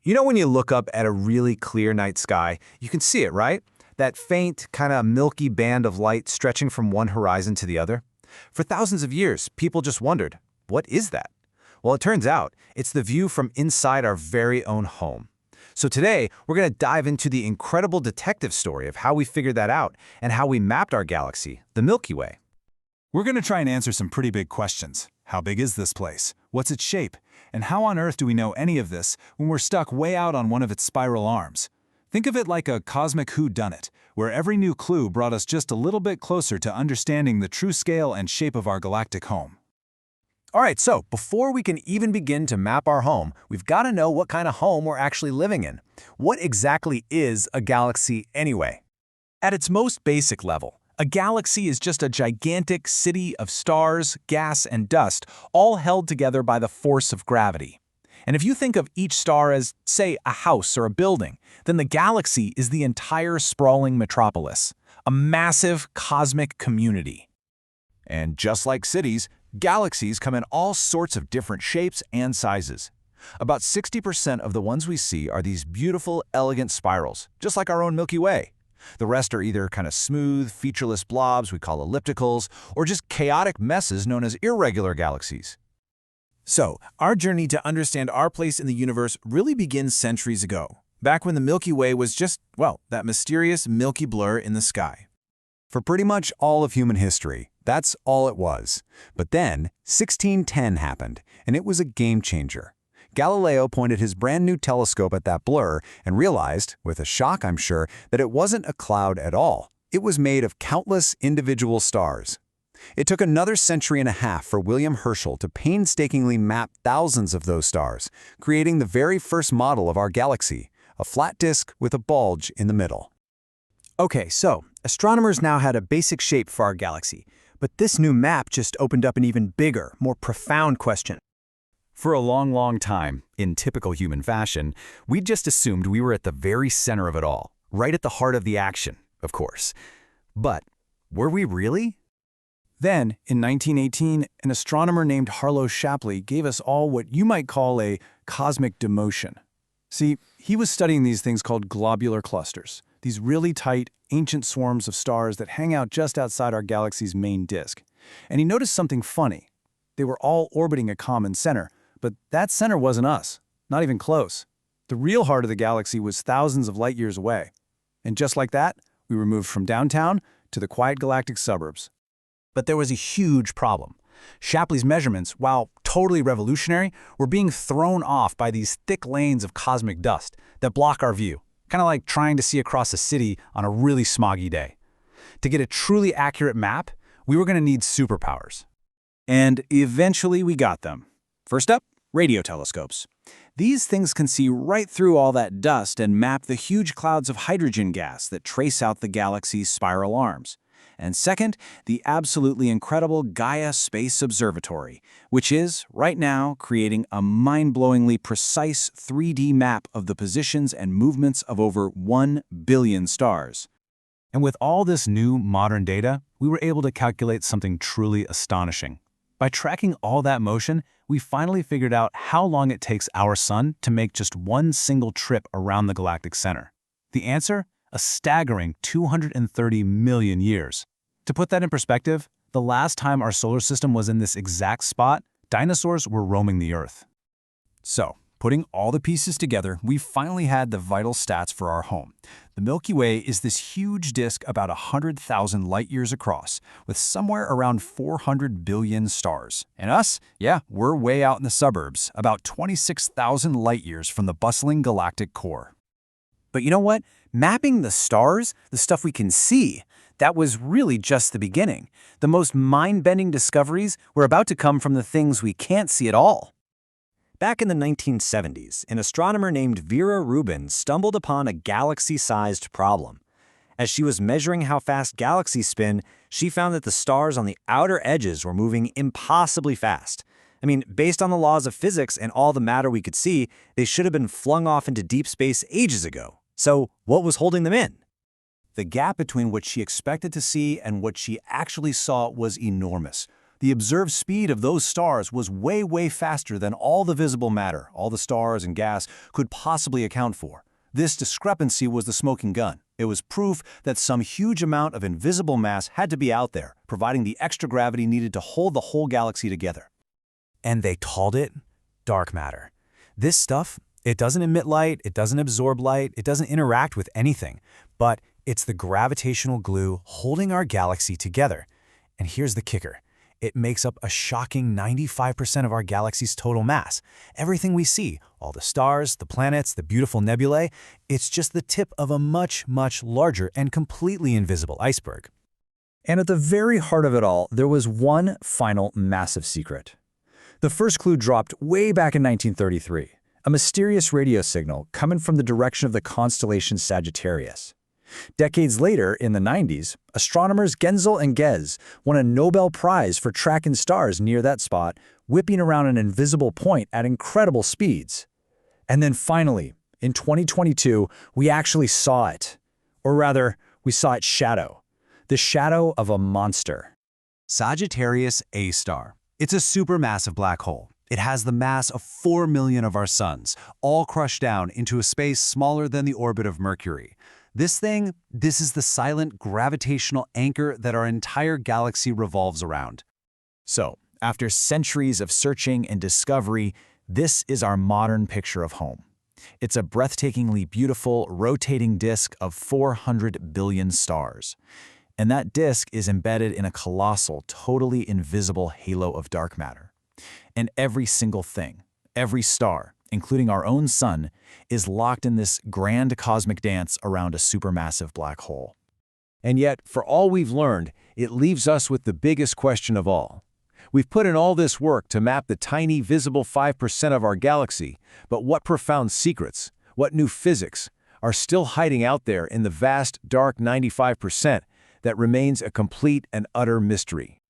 You know when you look up at a really clear night sky, you can see it, right? That faint, kind of milky band of light stretching from one horizon to the other. For thousands of years, people just wondered, what is that? Well, it turns out it's the view from inside our very own home. So today, we're going to dive into the incredible detective story of how we figured that out and how we mapped our galaxy, the Milky Way. We're going to try and answer some pretty big questions. How big is this place? What's its shape? And how on earth do we know any of this when we're stuck way out on one of its spiral arms? Think of it like a cosmic whodunit, where every new clue brought us just a little bit closer to understanding the true scale and shape of our galactic home. All right, so before we can even begin to map our home, we've got to know what kind of home we're actually living in. What exactly is a galaxy anyway? At its most basic level, a galaxy is just a gigantic city of stars, gas, and dust, all held together by the force of gravity. And if you think of each star as, say, a house or a building, then the galaxy is the entire sprawling metropolis, a massive cosmic community. And just like cities, galaxies come in all sorts of different shapes and sizes. About 60% of the ones we see are these beautiful, elegant spirals, just like our own Milky Way. The rest are either kind of smooth, featureless blobs we call ellipticals, or just chaotic messes known as irregular galaxies. So, our journey to understand our place in the universe really begins centuries ago, back when the Milky Way was just, well, that mysterious milky blur in the sky. For pretty much all of human history, that's all it was. But then, 1610 happened, and it was a game changer. Galileo pointed his brand new telescope at that blur and realized, with a shock I'm sure, that it wasn't a cloud at all. It was made of countless individual stars. It took another century and a half for William Herschel to painstakingly map thousands of those stars, creating the very first model of our galaxy, a flat disk with a bulge in the middle. Okay, so astronomers now had a basic shape for our galaxy, but this new map just opened up an even bigger, more profound question. For a long time, in typical human fashion, we just assumed we were at the very center of it all, right at the heart of the action, of course. But were we really? Then, in 1918, an astronomer named Harlow Shapley gave us all what you might call a cosmic demotion. See, he was studying these things called globular clusters, these really tight, ancient swarms of stars that hang out just outside our galaxy's main disk. And he noticed something funny. They were all orbiting a common center, but that center wasn't us, not even close. The real heart of the galaxy was thousands of light years away. And just like that, we were moved from downtown to the quiet galactic suburbs. But there was a huge problem. Shapley's measurements, while totally revolutionary, were being thrown off by these thick lanes of cosmic dust that block our view, kind of like trying to see across a city on a really smoggy day. To get a truly accurate map, we were going to need superpowers. And eventually we got them. First up, radio telescopes. These things can see right through all that dust and map the huge clouds of hydrogen gas that trace out the galaxy's spiral arms. And second, the absolutely incredible Gaia Space Observatory, which is, right now, creating a mind-blowingly precise 3D map of the positions and movements of over 1 billion stars. And with all this new, modern data, we were able to calculate something truly astonishing. By tracking all that motion, we finally figured out how long it takes our sun to make just one single trip around the galactic center. The answer? A staggering 230 million years. To put that in perspective, the last time our solar system was in this exact spot, dinosaurs were roaming the Earth. So, putting all the pieces together, we finally had the vital stats for our home. The Milky Way is this huge disk about 100,000 light-years across, with somewhere around 400 billion stars. And us? Yeah, we're way out in the suburbs, about 26,000 light-years from the bustling galactic core. But you know what? Mapping the stars, the stuff we can see, that was really just the beginning. The most mind-bending discoveries were about to come from the things we can't see at all. Back in the 1970s, an astronomer named Vera Rubin stumbled upon a galaxy-sized problem. As she was measuring how fast galaxies spin, she found that the stars on the outer edges were moving impossibly fast. I mean, based on the laws of physics and all the matter we could see, they should have been flung off into deep space ages ago. So, what was holding them in? The gap between what she expected to see and what she actually saw was enormous. The observed speed of those stars was way, way faster than all the visible matter, all the stars and gas, could possibly account for. This discrepancy was the smoking gun. It was proof that some huge amount of invisible mass had to be out there, providing the extra gravity needed to hold the whole galaxy together. And they called it dark matter. This stuff, it doesn't emit light, it doesn't absorb light, it doesn't interact with anything, but it's the gravitational glue holding our galaxy together. And here's the kicker. It makes up a shocking 95% of our galaxy's total mass. Everything we see, all the stars, the planets, the beautiful nebulae, it's just the tip of a much, much larger and completely invisible iceberg. And at the very heart of it all, there was one final massive secret. The first clue dropped way back in 1933, a mysterious radio signal coming from the direction of the constellation Sagittarius. Decades later, in the 90s, astronomers Genzel and Gez won a Nobel Prize for tracking stars near that spot, whipping around an invisible point at incredible speeds. And then finally, in 2022, we actually saw it. Or rather, we saw its shadow. The shadow of a monster. Sagittarius A star. It's a supermassive black hole. It has the mass of 4 million of our suns, all crushed down into a space smaller than the orbit of Mercury. This is the silent gravitational anchor that our entire galaxy revolves around. So, after centuries of searching and discovery, this is our modern picture of home. It's a breathtakingly beautiful, rotating disk of 400 billion stars. And that disk is embedded in a colossal, totally invisible halo of dark matter. And every single thing, every star, including our own sun, is locked in this grand cosmic dance around a supermassive black hole. And yet, for all we've learned, it leaves us with the biggest question of all. We've put in all this work to map the tiny, visible 5% of our galaxy, but what profound secrets, what new physics, are still hiding out there in the vast, dark 95% that remains a complete and utter mystery?